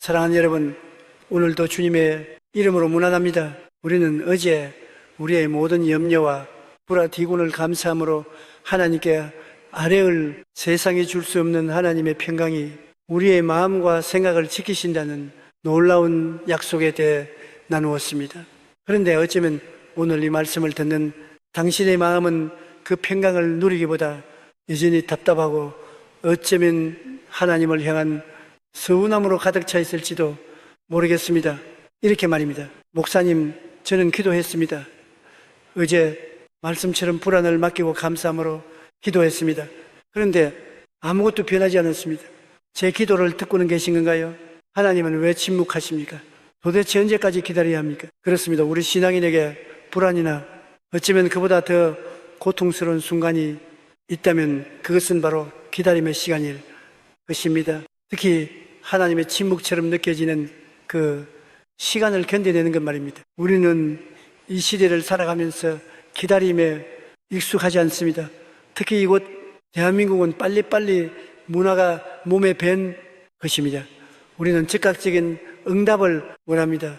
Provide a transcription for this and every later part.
사랑하는 여러분, 오늘도 주님의 이름으로 문안합니다. 우리는 어제 우리의 모든 염려와 불화디군을 감사함으로 하나님께 아뢰을 세상에 줄 수 없는 하나님의 평강이 우리의 마음과 생각을 지키신다는 놀라운 약속에 대해 나누었습니다. 그런데 어쩌면 오늘 이 말씀을 듣는 당신의 마음은 그 평강을 누리기보다 여전히 답답하고 어쩌면 하나님을 향한 서운함으로 가득 차 있을지도 모르겠습니다. 이렇게 말입니다. 목사님, 저는 기도했습니다. 어제 말씀처럼 불안을 맡기고 감사함으로 기도했습니다. 그런데 아무것도 변하지 않았습니다. 제 기도를 듣고는 계신 건가요? 하나님은 왜 침묵하십니까? 도대체 언제까지 기다려야 합니까? 그렇습니다. 우리 신앙인에게 불안이나 어쩌면 그보다 더 고통스러운 순간이 있다면 그것은 바로 기다림의 시간일 것입니다. 특히 하나님의 침묵처럼 느껴지는 그 시간을 견뎌내는 것 말입니다. 우리는 이 시대를 살아가면서 기다림에 익숙하지 않습니다. 특히 이곳 대한민국은 빨리빨리 문화가 몸에 밴 것입니다. 우리는 즉각적인 응답을 원합니다.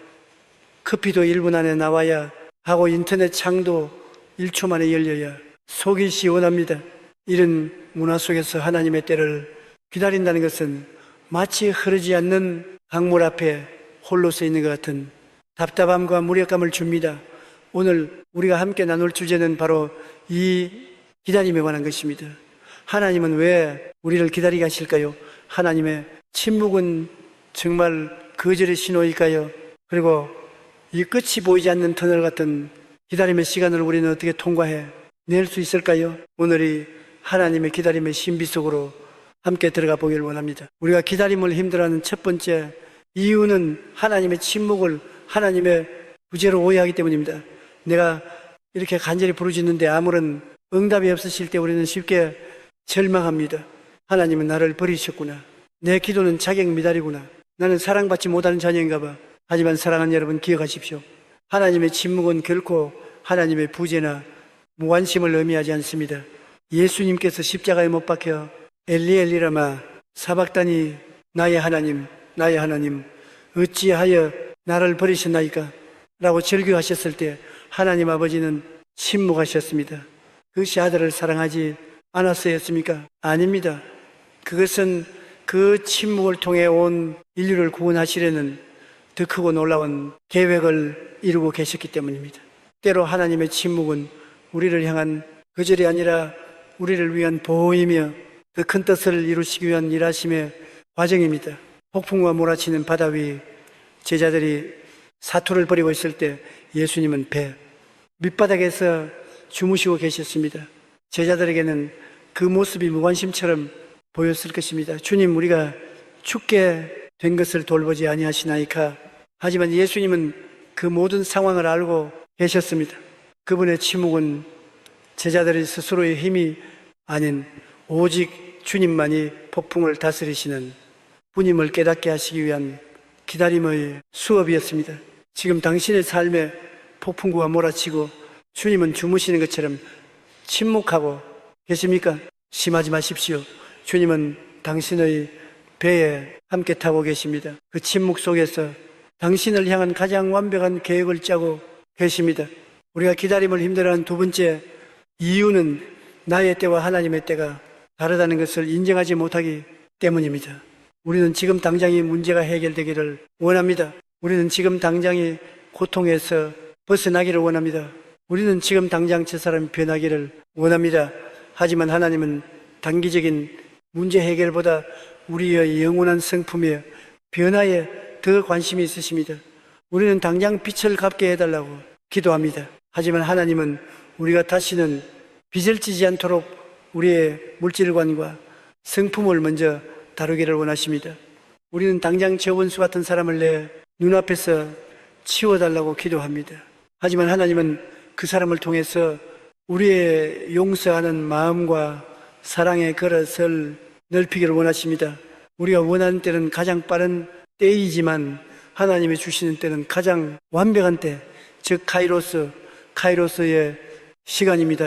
커피도 1분 안에 나와야 하고 인터넷 창도 1초 만에 열려야 속이 시원합니다. 이런 문화 속에서 하나님의 때를 기다린다는 것은 마치 흐르지 않는 강물 앞에 홀로 서 있는 것 같은 답답함과 무력감을 줍니다. 오늘 우리가 함께 나눌 주제는 바로 이 기다림에 관한 것입니다. 하나님은 왜 우리를 기다리게 하실까요? 하나님의 침묵은 정말 거절의 신호일까요? 그리고 이 끝이 보이지 않는 터널 같은 기다림의 시간을 우리는 어떻게 통과해 낼 수 있을까요? 오늘이 하나님의 기다림의 신비 속으로 함께 들어가 보기를 원합니다. 우리가 기다림을 힘들어하는 첫 번째 이유는 하나님의 침묵을 하나님의 부재로 오해하기 때문입니다. 내가 이렇게 간절히 부르짖는데 아무런 응답이 없으실 때 우리는 쉽게 절망합니다. 하나님은 나를 버리셨구나. 내 기도는 자격 미달이구나. 나는 사랑받지 못하는 자녀인가 봐. 하지만 사랑하는 여러분, 기억하십시오. 하나님의 침묵은 결코 하나님의 부재나 무관심을 의미하지 않습니다. 예수님께서 십자가에 못 박혀 엘리 엘리라마 사박다니 나의 하나님 나의 하나님 어찌하여 나를 버리셨나이까 라고 절규하셨을 때 하나님 아버지는 침묵하셨습니다. 그것이 아들을 사랑하지 않았어였습니까? 아닙니다. 그것은 그 침묵을 통해 온 인류를 구원하시려는 더 크고 놀라운 계획을 이루고 계셨기 때문입니다. 때로 하나님의 침묵은 우리를 향한 거절이 아니라 우리를 위한 보호이며 더 큰 뜻을 이루시기 위한 일하심의 과정입니다. 폭풍과 몰아치는 바다 위 제자들이 사투를 벌이고 있을 때 예수님은 배 밑바닥에서 주무시고 계셨습니다. 제자들에게는 그 모습이 무관심처럼 보였을 것입니다. 주님, 우리가 죽게 된 것을 돌보지 아니하시나이까? 하지만 예수님은 그 모든 상황을 알고 계셨습니다. 그분의 침묵은 제자들의 스스로의 힘이 아닌 오직 주님만이 폭풍을 다스리시는 분임을 깨닫게 하시기 위한 기다림의 수업이었습니다. 지금 당신의 삶에 폭풍구가 몰아치고 주님은 주무시는 것처럼 침묵하고 계십니까? 심하지 마십시오. 주님은 당신의 배에 함께 타고 계십니다. 그 침묵 속에서 당신을 향한 가장 완벽한 계획을 짜고 계십니다. 우리가 기다림을 힘들어하는 두 번째 이유는 나의 때와 하나님의 때가 다르다는 것을 인정하지 못하기 때문입니다. 우리는 지금 당장이 문제가 해결되기를 원합니다. 우리는 지금 당장이 고통에서 벗어나기를 원합니다. 우리는 지금 당장 저 사람이 변하기를 원합니다. 하지만 하나님은 단기적인 문제 해결보다 우리의 영원한 성품의 변화에 더 관심이 있으십니다. 우리는 당장 빛을 갚게 해달라고 기도합니다. 하지만 하나님은 우리가 다시는 빚을 지지 않도록 우리의 물질관과 성품을 먼저 다루기를 원하십니다. 우리는 당장 저 원수 같은 사람을 내 눈앞에서 치워달라고 기도합니다. 하지만 하나님은 그 사람을 통해서 우리의 용서하는 마음과 사랑의 그릇을 넓히기를 원하십니다. 우리가 원하는 때는 가장 빠른 때이지만 하나님이 주시는 때는 가장 완벽한 때, 즉 카이로스의 시간입니다.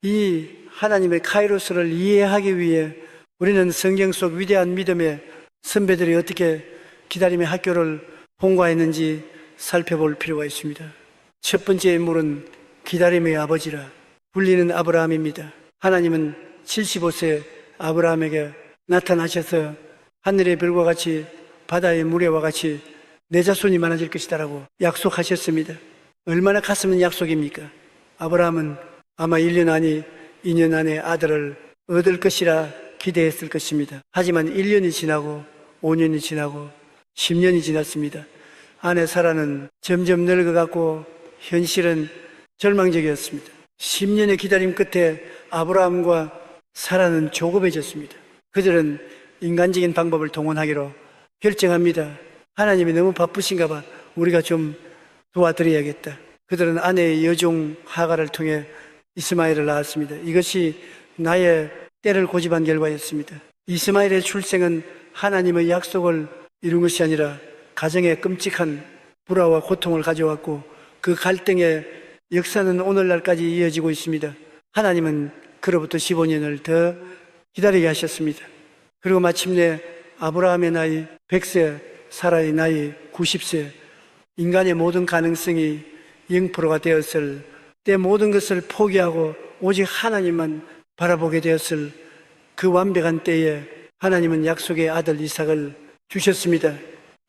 이 하나님의 카이로스를 이해하기 위해 우리는 성경 속 위대한 믿음의 선배들이 어떻게 기다림의 학교를 통과했는지 살펴볼 필요가 있습니다. 첫 번째 인물은 기다림의 아버지라 불리는 아브라함입니다. 하나님은 75세 아브라함에게 나타나셔서 하늘의 별과 같이 바다의 모래와 같이 내 자손이 많아질 것이다라고 약속하셨습니다. 얼마나 가슴은 약속입니까? 아브라함은 아마 1년 아니 2년 안에 아들을 얻을 것이라 기대했을 것입니다. 하지만 1년이 지나고 5년이 지나고 10년이 지났습니다. 아내 사라는 점점 늙어갔고 현실은 절망적이었습니다. 10년의 기다림 끝에 아브라함과 사라는 조급해졌습니다. 그들은 인간적인 방법을 동원하기로 결정합니다. 하나님이 너무 바쁘신가 봐 우리가 좀 도와드려야겠다. 그들은 아내의 여종 하가를 통해 이스마엘을 낳았습니다. 이것이 나의 때를 고집한 결과였습니다. 이스마엘의 출생은 하나님의 약속을 이룬 것이 아니라 가정에 끔찍한 불화와 고통을 가져왔고 그 갈등의 역사는 오늘날까지 이어지고 있습니다. 하나님은 그로부터 15년을 더 기다리게 하셨습니다. 그리고 마침내 아브라함의 나이 100세, 사라의 나이 90세, 인간의 모든 가능성이 0%가 되었을 때 모든 것을 포기하고 오직 하나님만 바라보게 되었을 그 완벽한 때에 하나님은 약속의 아들 이삭을 주셨습니다.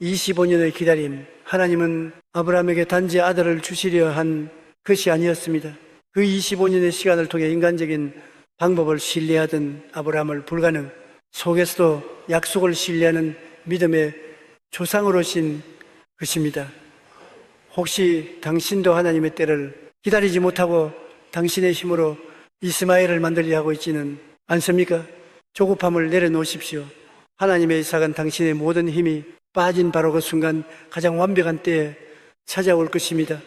25년의 기다림, 하나님은 아브라함에게 단지 아들을 주시려 한 것이 아니었습니다. 그 25년의 시간을 통해 인간적인 방법을 신뢰하던 아브라함을 불가능 속에서도 약속을 신뢰하는 믿음의 조상으로 신 것입니다. 혹시 당신도 하나님의 때를 기다리지 못하고 당신의 힘으로 이스마엘을 만들려 하고 있지는 않습니까? 조급함을 내려놓으십시오. 하나님의 이삭은 당신의 모든 힘이 빠진 바로 그 순간 가장 완벽한 때에 찾아올 것입니다.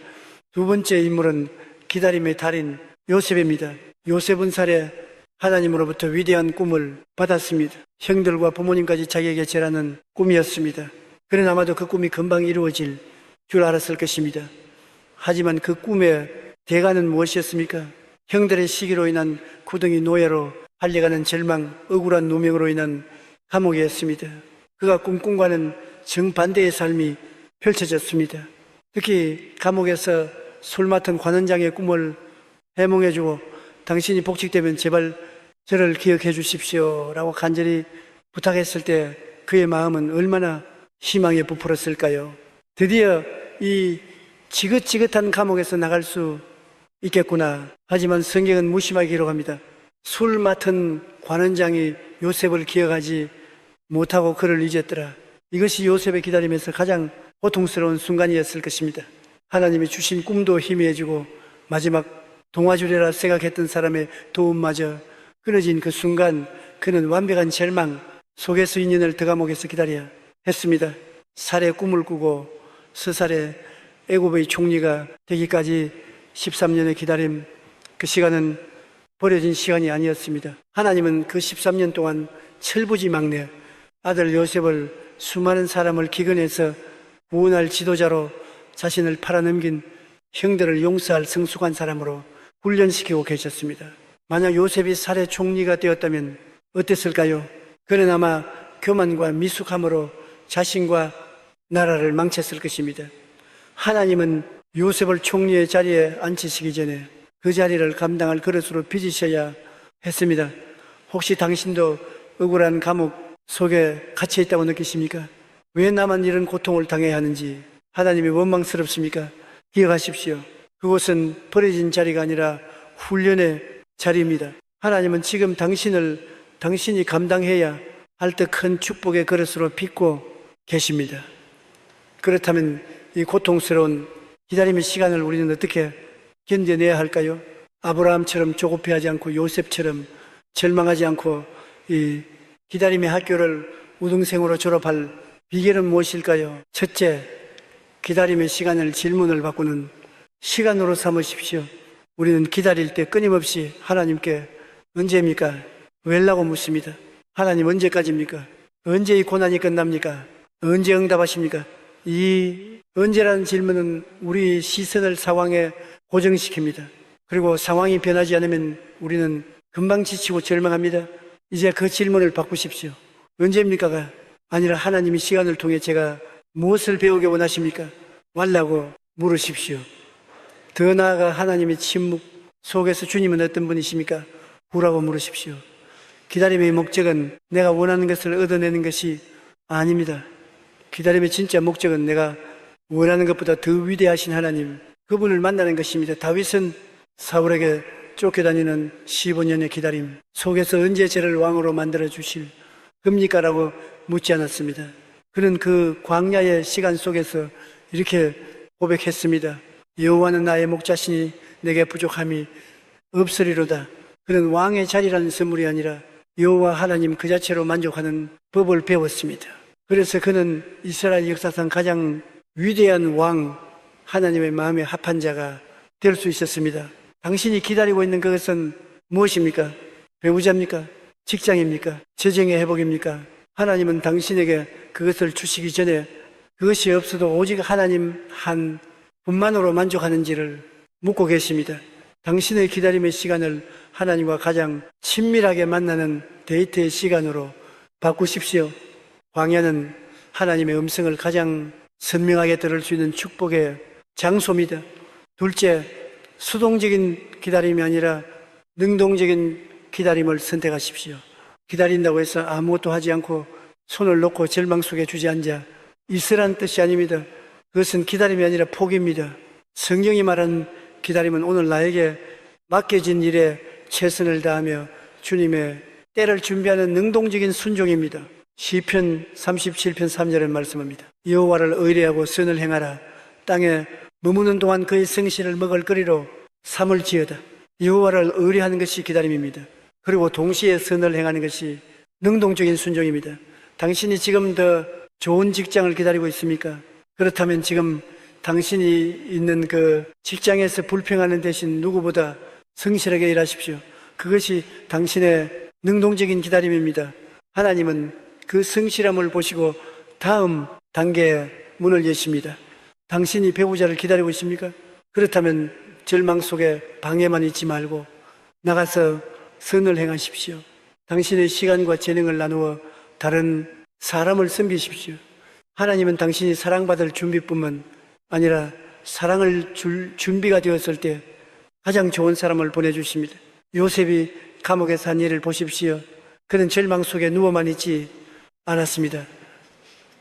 두 번째 인물은 기다림의 달인 요셉입니다. 요셉은 살에 하나님으로부터 위대한 꿈을 받았습니다. 형들과 부모님까지 자기에게 제라는 꿈이었습니다. 그러나 아마도 그 꿈이 금방 이루어질 줄 알았을 것입니다. 하지만 그 꿈의 대가는 무엇이었습니까? 형들의 시기로 인한 구덩이 노예로 달려가는 절망, 억울한 누명으로 인한 감옥이었습니다. 그가 꿈꾼과는 정반대의 삶이 펼쳐졌습니다. 특히 감옥에서 술 맡은 관원장의 꿈을 해몽해주고 당신이 복직되면 제발 저를 기억해 주십시오 라고 간절히 부탁했을 때 그의 마음은 얼마나 희망에 부풀었을까요? 드디어 이 지긋지긋한 감옥에서 나갈 수 있겠구나. 하지만 성경은 무심하게 기록합니다. 술 맡은 관원장이 요셉을 기억하지 못하고 그를 잊었더라. 이것이 요셉의 기다림에서 가장 고통스러운 순간이었을 것입니다. 하나님이 주신 꿈도 희미해지고 마지막 동화주례라 생각했던 사람의 도움마저 끊어진 그 순간 그는 완벽한 절망 속에서 2년을 더 감옥에서 기다려야 했습니다. 살의 꿈을 꾸고 스살의 애굽의 총리가 되기까지 13년의 기다림, 그 시간은 버려진 시간이 아니었습니다. 하나님은 그 13년 동안 철부지막내 아들 요셉을 수많은 사람을 기근해서 구원할 지도자로 자신을 팔아넘긴 형들을 용서할 성숙한 사람으로 훈련시키고 계셨습니다. 만약 요셉이 살해 총리가 되었다면 어땠을까요? 그는 아마 교만과 미숙함으로 자신과 나라를 망쳤을 것입니다. 하나님은 요셉을 총리의 자리에 앉히시기 전에 그 자리를 감당할 그릇으로 빚으셔야 했습니다. 혹시 당신도 억울한 감옥 속에 갇혀 있다고 느끼십니까? 왜 나만 이런 고통을 당해야 하는지 하나님이 원망스럽습니까? 기억하십시오. 그곳은 버려진 자리가 아니라 훈련의 자리입니다. 하나님은 지금 당신이 감당해야 할 때 큰 축복의 그릇으로 빚고 계십니다. 그렇다면 이 고통스러운 기다림의 시간을 우리는 어떻게 견뎌내야 할까요? 아브라함처럼 조급해하지 않고 요셉처럼 절망하지 않고 이 기다림의 학교를 우등생으로 졸업할 비결은 무엇일까요? 첫째, 기다림의 시간을 질문을 바꾸는 시간으로 삼으십시오. 우리는 기다릴 때 끊임없이 하나님께 언제입니까? 왜라고 묻습니다. 하나님 언제까지입니까? 언제 이 고난이 끝납니까? 언제 응답하십니까? 이 언제라는 질문은 우리 시선을 상황에 고정시킵니다. 그리고 상황이 변하지 않으면 우리는 금방 지치고 절망합니다. 이제 그 질문을 바꾸십시오. 언제입니까가 아니라 하나님의 시간을 통해 제가 무엇을 배우게 원하십니까? 말라고 물으십시오. 더 나아가 하나님의 침묵 속에서 주님은 어떤 분이십니까? 후라고 물으십시오. 기다림의 목적은 내가 원하는 것을 얻어내는 것이 아닙니다. 기다림의 진짜 목적은 내가 원하는 것보다 더 위대하신 하나님, 그분을 만나는 것입니다. 다윗은 사울에게 쫓겨다니는 15년의 기다림 속에서 언제 저를 왕으로 만들어 주실 겁니까? 라고 묻지 않았습니다. 그는 그 광야의 시간 속에서 이렇게 고백했습니다. 여호와는 나의 목자시니 내게 부족함이 없으리로다. 그는 왕의 자리라는 선물이 아니라 여호와 하나님 그 자체로 만족하는 법을 배웠습니다. 그래서 그는 이스라엘 역사상 가장 위대한 왕, 하나님의 마음에 합한 자가 될 수 있었습니다. 당신이 기다리고 있는 그것은 무엇입니까? 배우자입니까? 직장입니까? 재정의 회복입니까? 하나님은 당신에게 그것을 주시기 전에 그것이 없어도 오직 하나님 한 분만으로 만족하는지를 묻고 계십니다. 당신의 기다림의 시간을 하나님과 가장 친밀하게 만나는 데이트의 시간으로 바꾸십시오. 광야는 하나님의 음성을 가장 선명하게 들을 수 있는 축복의 장소입니다. 둘째, 수동적인 기다림이 아니라 능동적인 기다림을 선택하십시오. 기다린다고 해서 아무것도 하지 않고 손을 놓고 절망 속에 주저앉아 있으라는 뜻이 아닙니다. 그것은 기다림이 아니라 포기입니다. 성경이 말하는 기다림은 오늘 나에게 맡겨진 일에 최선을 다하며 주님의 때를 준비하는 능동적인 순종입니다. 시편 37편 3절에 말씀합니다. 여호와를 의뢰하고 선을 행하라. 땅에 머무는 동안 그의 성실을 먹을거리로 삼을지어다. 여호와를 의뢰하는 것이 기다림입니다. 그리고 동시에 선을 행하는 것이 능동적인 순종입니다. 당신이 지금 더 좋은 직장을 기다리고 있습니까? 그렇다면 지금 당신이 있는 그 직장에서 불평하는 대신 누구보다 성실하게 일하십시오. 그것이 당신의 능동적인 기다림입니다. 하나님은 그 성실함을 보시고 다음 단계에 문을 여십니다. 당신이 배우자를 기다리고 있습니까? 그렇다면 절망 속에 방해만 있지 말고 나가서 선을 행하십시오. 당신의 시간과 재능을 나누어 다른 사람을 섬기십시오. 하나님은 당신이 사랑받을 준비뿐만 아니라 사랑을 줄 준비가 되었을 때 가장 좋은 사람을 보내주십니다. 요셉이 감옥에서 한 일을 보십시오. 그는 절망 속에 누워만 있지 않았습니다.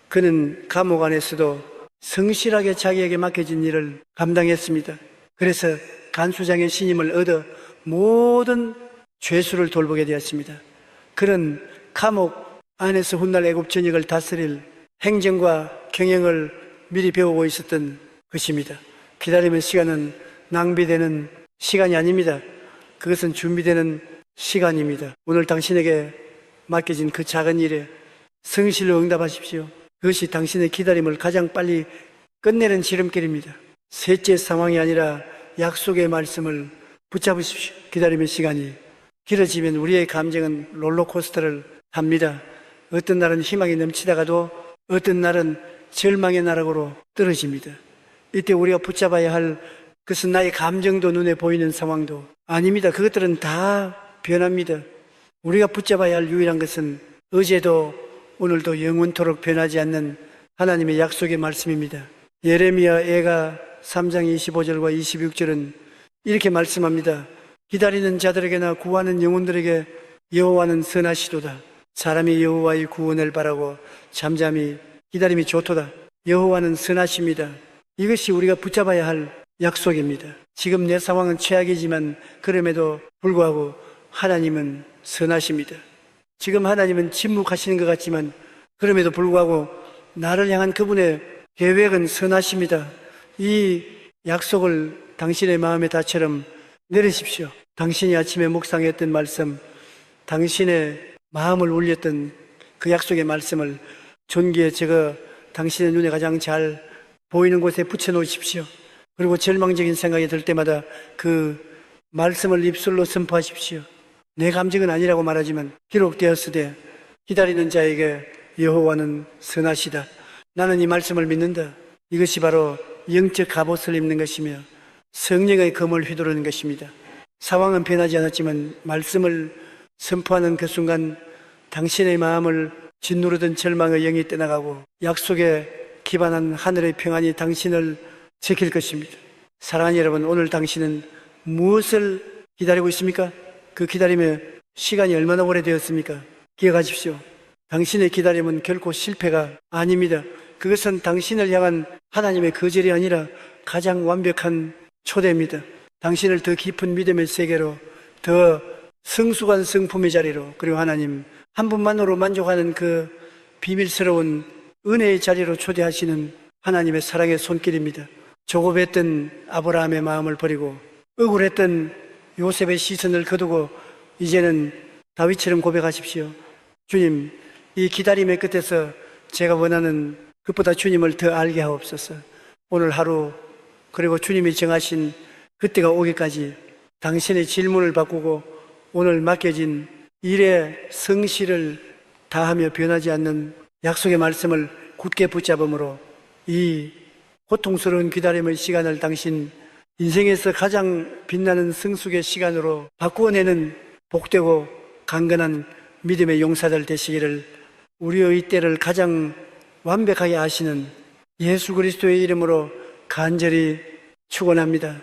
그는 감옥 안에서도 성실하게 자기에게 맡겨진 일을 감당했습니다. 그래서 간수장의 신임을 얻어 모든 죄수를 돌보게 되었습니다. 그는 감옥 안에서 훗날 애굽 전역을 다스릴 행정과 경영을 미리 배우고 있었던 것입니다. 기다림의 시간은 낭비되는 시간이 아닙니다. 그것은 준비되는 시간입니다. 오늘 당신에게 맡겨진 그 작은 일에 성실로 응답하십시오. 그것이 당신의 기다림을 가장 빨리 끝내는 지름길입니다. 셋째 상황이 아니라 약속의 말씀을 붙잡으십시오. 기다림의 시간이 길어지면 우리의 감정은 롤러코스터를 탑니다. 어떤 날은 희망이 넘치다가도 어떤 날은 절망의 나락으로 떨어집니다. 이때 우리가 붙잡아야 할 것은 나의 감정도 눈에 보이는 상황도 아닙니다. 그것들은 다 변합니다. 우리가 붙잡아야 할 유일한 것은 어제도 오늘도 영원토록 변하지 않는 하나님의 약속의 말씀입니다. 예레미야 애가 3장 25절과 26절은 이렇게 말씀합니다. 기다리는 자들에게나 구하는 영혼들에게 여호와는 선하시도다. 사람이 여호와의 구원을 바라고 잠잠히 기다림이 좋도다. 여호와는 선하십니다. 이것이 우리가 붙잡아야 할 약속입니다. 지금 내 상황은 최악이지만 그럼에도 불구하고 하나님은 선하십니다. 지금 하나님은 침묵하시는 것 같지만 그럼에도 불구하고 나를 향한 그분의 계획은 선하십니다. 이 약속을 당신의 마음의 다처럼 내리십시오. 당신이 아침에 묵상했던 말씀, 당신의 마음을 울렸던 그 약속의 말씀을 존귀에 적어 당신의 눈에 가장 잘 보이는 곳에 붙여놓으십시오. 그리고 절망적인 생각이 들 때마다 그 말씀을 입술로 선포하십시오. 내 감정은 아니라고 말하지만 기록되었으되 기다리는 자에게 여호와는 선하시다. 나는 이 말씀을 믿는다. 이것이 바로 영적 갑옷을 입는 것이며 성령의 검을 휘두르는 것입니다. 상황은 변하지 않았지만 말씀을 선포하는 그 순간 당신의 마음을 짓누르던 절망의 영이 떠나가고 약속에 기반한 하늘의 평안이 당신을 지킬 것입니다. 사랑하는 여러분, 오늘 당신은 무엇을 기다리고 있습니까? 그 기다림의 시간이 얼마나 오래되었습니까? 기억하십시오. 당신의 기다림은 결코 실패가 아닙니다. 그것은 당신을 향한 하나님의 거절이 아니라 가장 완벽한 초대입니다. 당신을 더 깊은 믿음의 세계로, 더 성숙한 성품의 자리로, 그리고 하나님 한 분만으로 만족하는 그 비밀스러운 은혜의 자리로 초대하시는 하나님의 사랑의 손길입니다. 조급했던 아브라함의 마음을 버리고 억울했던 요셉의 시선을 거두고 이제는 다윗처럼 고백하십시오. 주님, 이 기다림의 끝에서 제가 원하는 그보다 주님을 더 알게 하옵소서. 오늘 하루, 그리고 주님이 정하신 그때가 오기까지 당신의 질문을 바꾸고 오늘 맡겨진 일의 성실을 다하며 변하지 않는 약속의 말씀을 굳게 붙잡음으로 이 고통스러운 기다림의 시간을 당신 인생에서 가장 빛나는 성숙의 시간으로 바꾸어내는 복되고 강건한 믿음의 용사들 되시기를 우리의 이때를 가장 완벽하게 아시는 예수 그리스도의 이름으로 간절히 축원합니다.